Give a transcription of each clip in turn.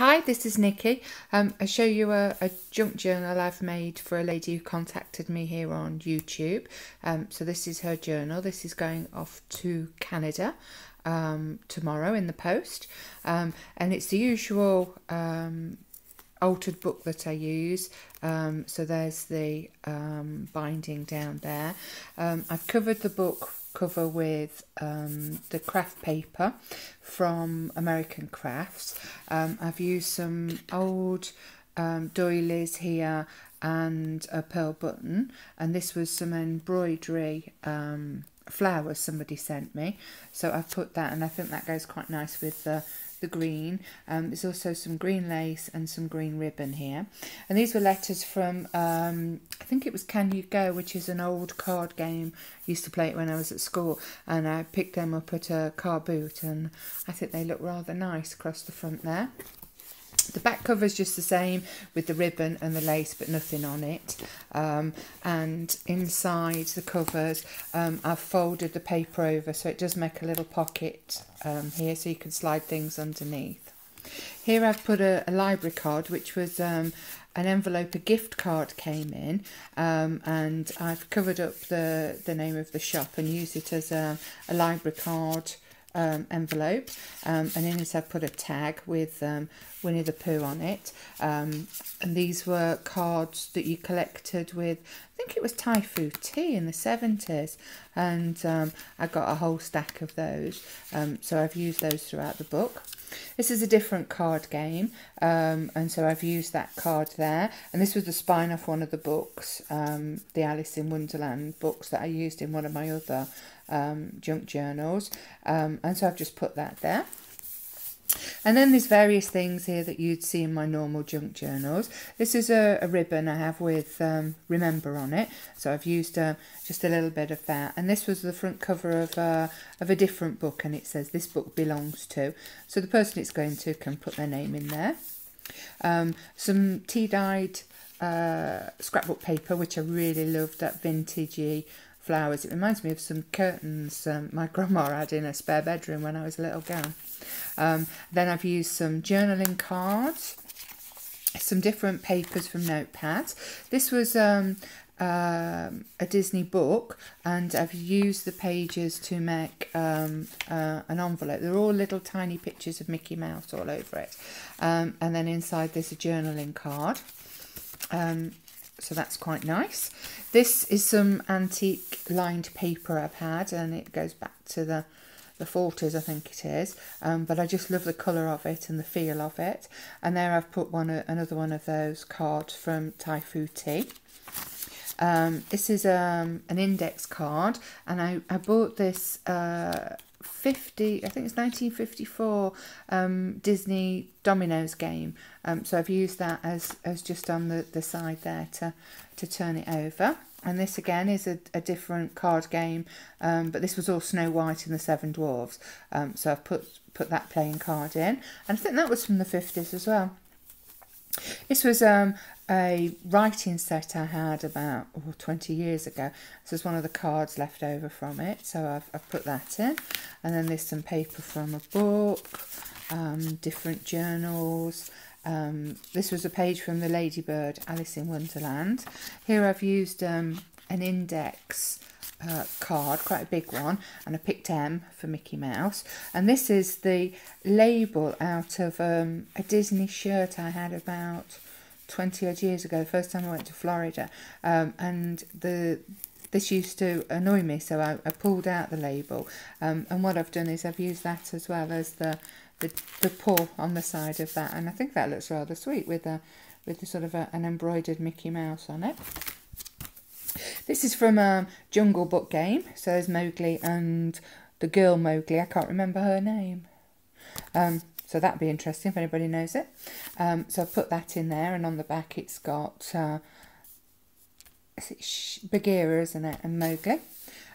Hi, this is Nikki. I show you a junk journal I've made for a lady who contacted me here on YouTube. So this is her journal. This is going off to Canada tomorrow in the post. And it's the usual altered book that I use. So there's the binding down there. I've covered the book cover with the craft paper from American Crafts. I've used some old doilies here and a pearl button, and this was some embroidery flowers somebody sent me, so I've put that, and I think that goes quite nice with the green. There's also some green lace and some green ribbon here, and these were letters from I think it was Can You Go, which is an old card game. I used to play it when I was at school, and I picked them up at a car boot, and I think they look rather nice across the front there. The back cover is just the same with the ribbon and the lace, but nothing on it. And inside the covers, I've folded the paper over, so it does make a little pocket here, so you can slide things underneath. Here I've put a library card, which was an envelope, a gift card came in, and I've covered up the name of the shop and used it as a library card envelope, and in it I've put a tag with Winnie the Pooh on it, and these were cards that you collected with, I think it was Thai food tea in the 70s, and I got a whole stack of those, so I've used those throughout the book. This is a different card game, and so I've used that card there, and this was the spine off one of the books, the Alice in Wonderland books that I used in one of my other junk journals, and so I've just put that there. And then there's various things here that you'd see in my normal junk journals. This is a ribbon I have with Remember on it, so I've used just a little bit of that. And this was the front cover of a different book, and it says this book belongs to. So the person it's going to can put their name in there. Some tea-dyed scrapbook paper, which I really loved, that vintagey flowers. It reminds me of some curtains my grandma had in a spare bedroom when I was a little girl. Then I've used some journaling cards, some different papers from notepads. This was a Disney book, and I've used the pages to make an envelope. They're all little tiny pictures of Mickey Mouse all over it, and then inside there's a journaling card. So that's quite nice. This is some antique lined paper I've had, and it goes back to the 40s, I think it is, but I just love the colour of it and the feel of it. And there I've put another one of those cards from Thai food tea. This is an index card, and I bought this I think it's 1954 Disney Dominoes game, so I've used that as just on the side there to turn it over. And this again is a different card game, but this was all Snow White and the Seven Dwarfs, so I've put that playing card in, and I think that was from the 50s as well. This was a writing set I had about 20 years ago. This is one of the cards left over from it, so I've put that in. And then there's some paper from a book, different journals. This was a page from the Ladybird Alice in Wonderland. Here I've used an index card, quite a big one, and I picked M for Mickey Mouse. And this is the label out of a Disney shirt I had about 20 odd years ago, the first time I went to Florida, and this used to annoy me, so I pulled out the label, and what I've done is I've used that as well as the paw on the side of that, and I think that looks rather sweet with the sort of an embroidered Mickey Mouse on it. This is from a Jungle Book game, so there's Mowgli and the girl Mowgli, I can't remember her name, so that'd be interesting if anybody knows it. So I've put that in there, and on the back it's got Bagheera, isn't it, and Mowgli.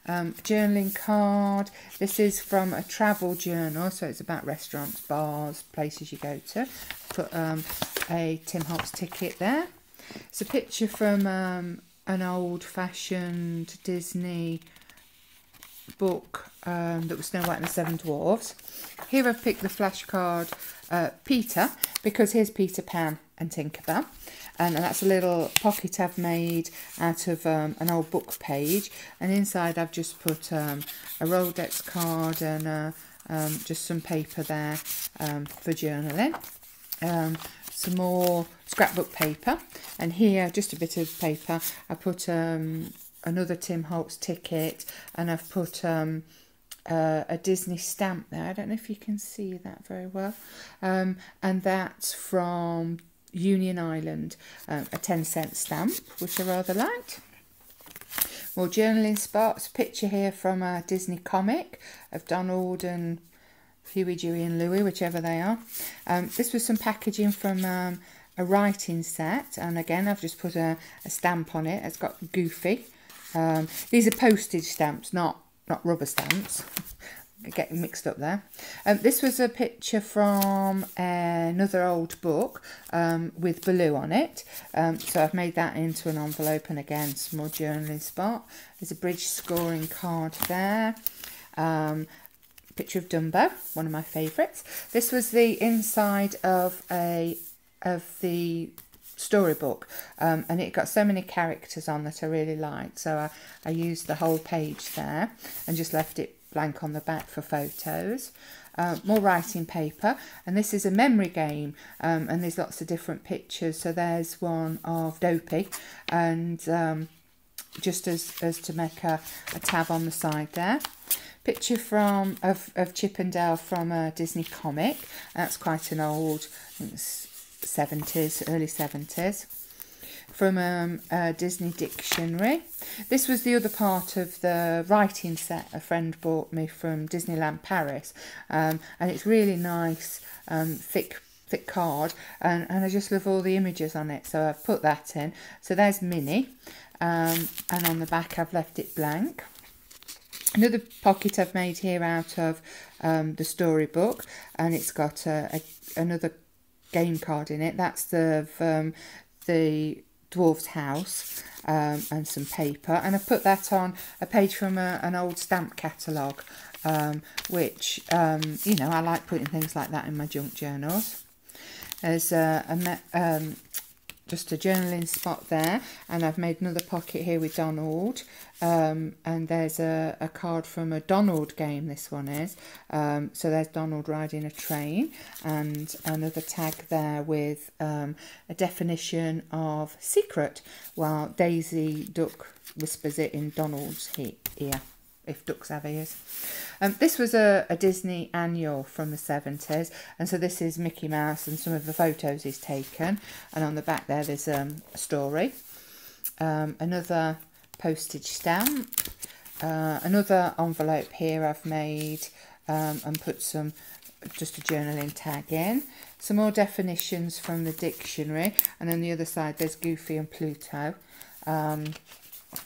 Journaling card. This is from a travel journal, so it's about restaurants, bars, places you go to. Put a Tim Holtz ticket there. It's a picture from an old-fashioned Disney book that was Snow White and the Seven Dwarfs. Here I've picked the flashcard Peter, because here's Peter Pan and Tinkerbell. And that's a little pocket I've made out of an old book page. And inside I've just put a Rolodex card and just some paper there for journaling. Some more scrapbook paper. And here, just a bit of paper, I put another Tim Holtz ticket, and I've put a Disney stamp there. I don't know if you can see that very well. And that's from Union Island, a 10-cent stamp, which I rather liked. More journaling spots. Picture here from a Disney comic of Donald and Huey, Dewey and Louie, whichever they are. This was some packaging from a writing set, and again I've just put a stamp on it. It's got Goofy. These are postage stamps, not rubber stamps. Getting mixed up there. This was a picture from another old book with Baloo on it. So I've made that into an envelope, and again some more journaling spot. There's a bridge scoring card there. Picture of Dumbo, one of my favourites. This was the inside of the storybook, and it got so many characters on that I really liked, so I used the whole page there and just left it blank on the back for photos. More writing paper, and this is a memory game, and there's lots of different pictures. So there's one of Dopey, and just as to make a tab on the side there. Picture of Chip and Dale from a Disney comic. That's quite an old, I think it's 70s, early 70s. From a Disney dictionary. This was the other part of the writing set a friend bought me from Disneyland Paris, and it's really nice, thick card, and I just love all the images on it, so I've put that in. So there's Minnie, and on the back I've left it blank. Another pocket I've made here out of the storybook, and it's got another game card in it. That's the dwarf's house, and some paper, and I put that on a page from an old stamp catalogue, which you know, I like putting things like that in my junk journals. There's just a journaling spot there, and I've made another pocket here with Donald, and there's a card from a Donald game, this one is, so there's Donald riding a train, and another tag there with a definition of secret, while Daisy Duck whispers it in Donald's ear, if ducks have ears. This was a Disney annual from the 70s, and so this is Mickey Mouse and some of the photos he's taken, and on the back there's a story. Another postage stamp, another envelope here I've made, and put just a journaling tag in. Some more definitions from the dictionary, and on the other side there's Goofy and Pluto.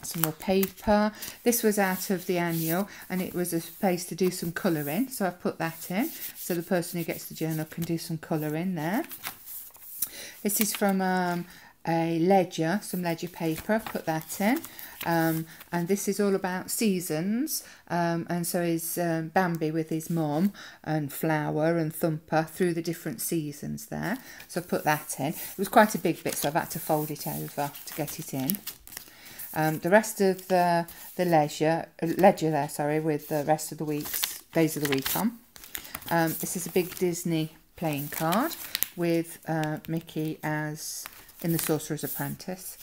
Some more paper. This was out of the annual, and it was a space to do some colouring, so I've put that in, so the person who gets the journal can do some colouring there. This is from a ledger, some ledger paper. I've put that in, and this is all about seasons, and so is Bambi with his mum and Flower and Thumper through the different seasons there, so I've put that in. It was quite a big bit, so I've had to fold it over to get it in. The rest of the ledger there, sorry, with the rest of the days of the week on. This is a big Disney playing card with Mickey as in The Sorcerer's Apprentice.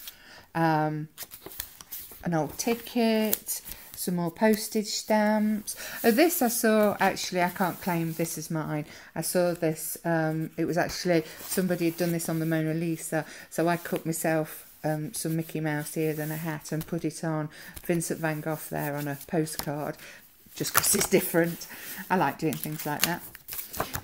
An old ticket, some more postage stamps. This I saw, actually, I can't claim this is mine. I saw this, it was actually, somebody had done this on the Mona Lisa, so I cut myself some Mickey Mouse ears and a hat and put it on Vincent van Gogh there on a postcard, just because it's different. I like doing things like that.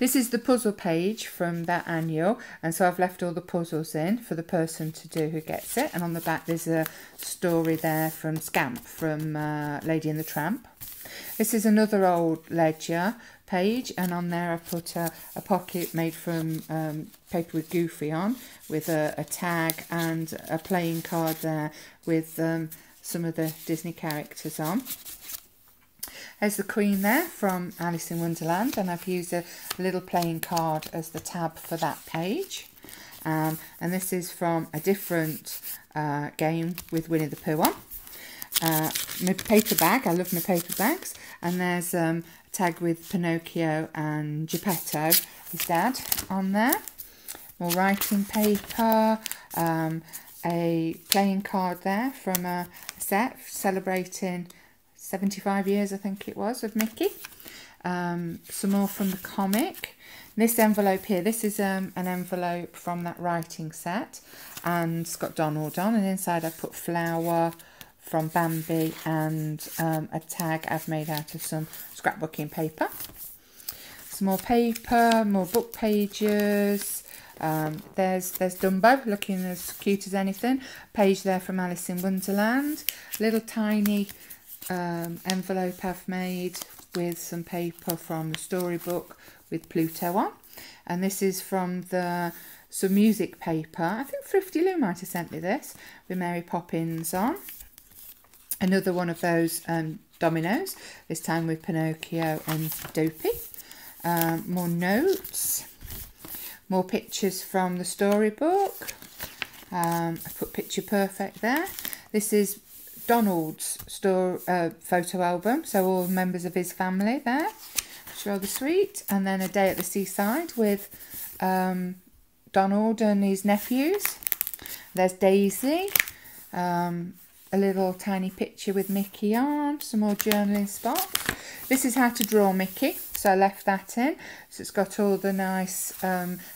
This is the puzzle page from that annual, and so I've left all the puzzles in for the person to do who gets it, and on the back there's a story there from Scamp from Lady and the Tramp. This is another old ledger page, and on there I've put a pocket made from paper with Goofy on, with a tag and a playing card there with some of the Disney characters on. There's the Queen there from Alice in Wonderland, and I've used a little playing card as the tab for that page. And this is from a different game with Winnie the Pooh on. My paper bag, I love my paper bags. And there's a tag with Pinocchio and Geppetto, his dad, on there. More writing paper, a playing card there from a set celebrating 75 years, I think it was, of Mickey. Some more from the comic. This envelope here, this is an envelope from that writing set, and it's got Donald on, and inside I put flower from Bambi and a tag I've made out of some scrapbooking paper. Some more paper, more book pages. There's Dumbo looking as cute as anything. Page there from Alice in Wonderland. Little tiny envelope I've made with some paper from the storybook with Pluto on. And this is from some music paper. I think Thrifty Lou might have sent me this with Mary Poppins on. Another one of those dominoes, this time with Pinocchio and Dopey. More notes. More pictures from the storybook. I put Picture Perfect there. This is Donald's photo album, so all members of his family there. It's rather sweet. And then A Day at the Seaside with Donald and his nephews. There's Daisy. A little tiny picture with Mickey on. Some more journaling spots. This is how to draw Mickey, so I left that in. So it's got all the nice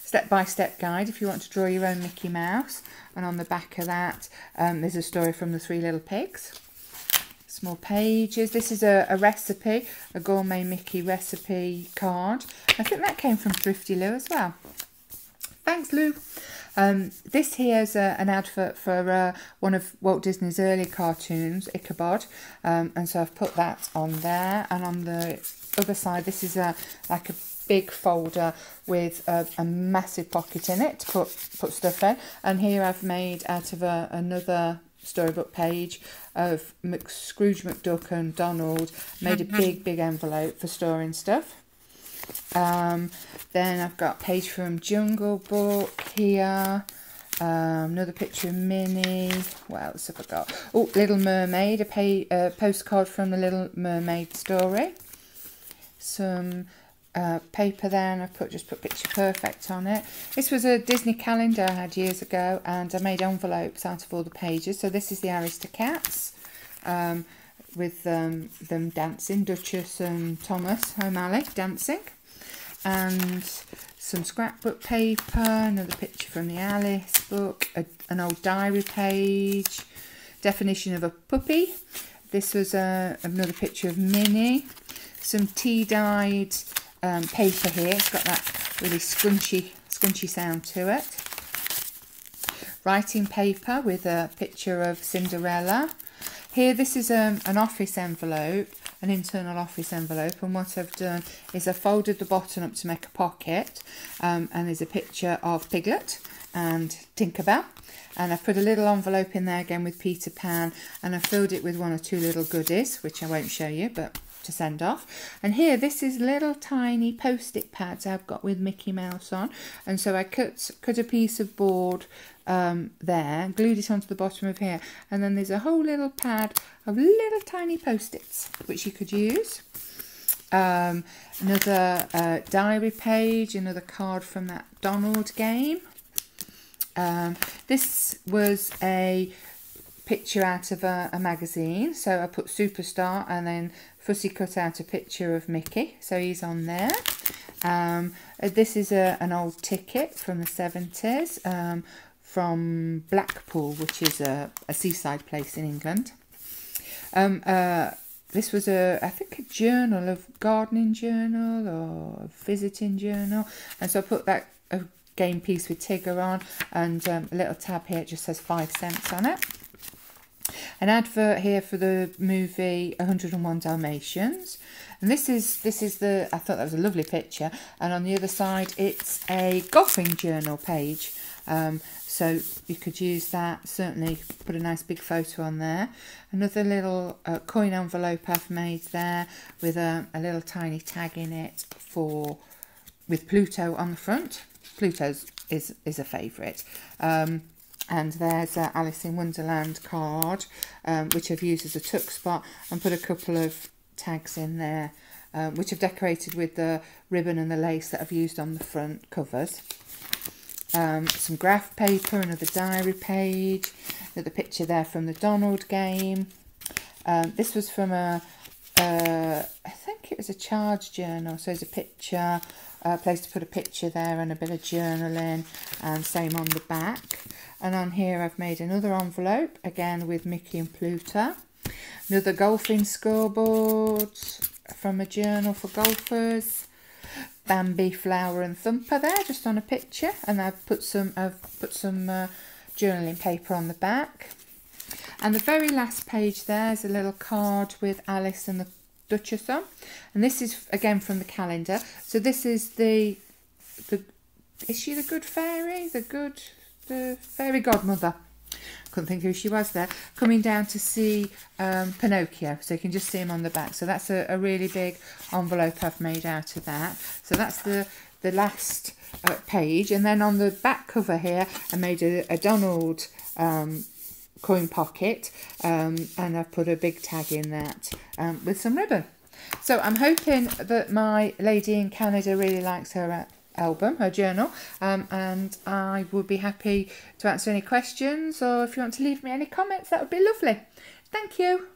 step-by-step guide if you want to draw your own Mickey Mouse. And on the back of that, there's a story from the Three Little Pigs. Small pages. This is a recipe, a gourmet Mickey recipe card. I think that came from Thrifty Lou as well. Thanks, Lou. This here is an advert for one of Walt Disney's early cartoons, Ichabod, and so I've put that on there. And on the other side, this is like a big folder with a massive pocket in it to put stuff in. And here I've made out of another storybook page of Scrooge McDuck and Donald, made a big envelope for storing stuff. Then I've got a page from Jungle Book here, another picture of Minnie. What else have I got? Oh, Little Mermaid, a postcard from the Little Mermaid story. Some paper there, and I've just put Picture Perfect on it. This was a Disney calendar I had years ago, and I made envelopes out of all the pages. So this is the Aristocats, with them dancing, Duchess and Thomas O'Malley dancing. And some scrapbook paper, another picture from the Alice book, an old diary page, definition of a puppy. This was another picture of Minnie, some tea-dyed paper here. It's got that really scrunchy sound to it. Writing paper with a picture of Cinderella. Here, this is an office envelope, an internal office envelope, and what I've done is I've folded the bottom up to make a pocket, and there's a picture of Piglet and Tinkerbell, and I've put a little envelope in there again with Peter Pan, and I've filled it with one or two little goodies, which I won't show you, but to send off. And here, this is little tiny post-it pads I've got with Mickey Mouse on, and so I cut a piece of board there, glued it onto the bottom of here, and then there's a whole little pad of little tiny post-its which you could use. Another diary page, another card from that Donald game. This was a picture out of a magazine, so I put Superstar, and then Fussy cut out a picture of Mickey, so he's on there. This is an old ticket from the 70s, from Blackpool, which is a seaside place in England. This was I think a journal, a gardening journal or a visiting journal, and so I put that game piece with Tigger on, and a little tab here, it just says 5 cents on it. An advert here for the movie 101 Dalmatians, and this is I thought that was a lovely picture, and on the other side it's a golfing journal page So you could use that, certainly put a nice big photo on there. Another little coin envelope I've made there with a little tiny tag in it with Pluto on the front. Pluto's is a favourite. And there's a Alice in Wonderland card, which I've used as a tuck spot, and put a couple of tags in there, which I've decorated with the ribbon and the lace that I've used on the front covers. Some graph paper, another diary page, another picture there from the Donald game. This was from I think it was a charge journal, so there's a picture, a place to put a picture there and a bit of journaling, and same on the back. And on here I've made another envelope, again with Mickey and Pluto. Another golfing scoreboard from a journal for golfers. Bambi, Flower and Thumper there, just on a picture. And I've put some journaling paper on the back. And the very last page there is a little card with Alice and the Duchess on. And this is again from the calendar. So this is is she the good fairy? The fairy godmother. Couldn't think who she was there. Coming down to see Pinocchio. So you can just see him on the back. So that's a really big envelope I've made out of that. So that's the last page. And then on the back cover here, I made a Donald coin pocket, and I've put a big tag in that with some ribbon. So I'm hoping that my lady in Canada really likes her album, her journal, and I would be happy to answer any questions, or if you want to leave me any comments, that would be lovely. Thank you.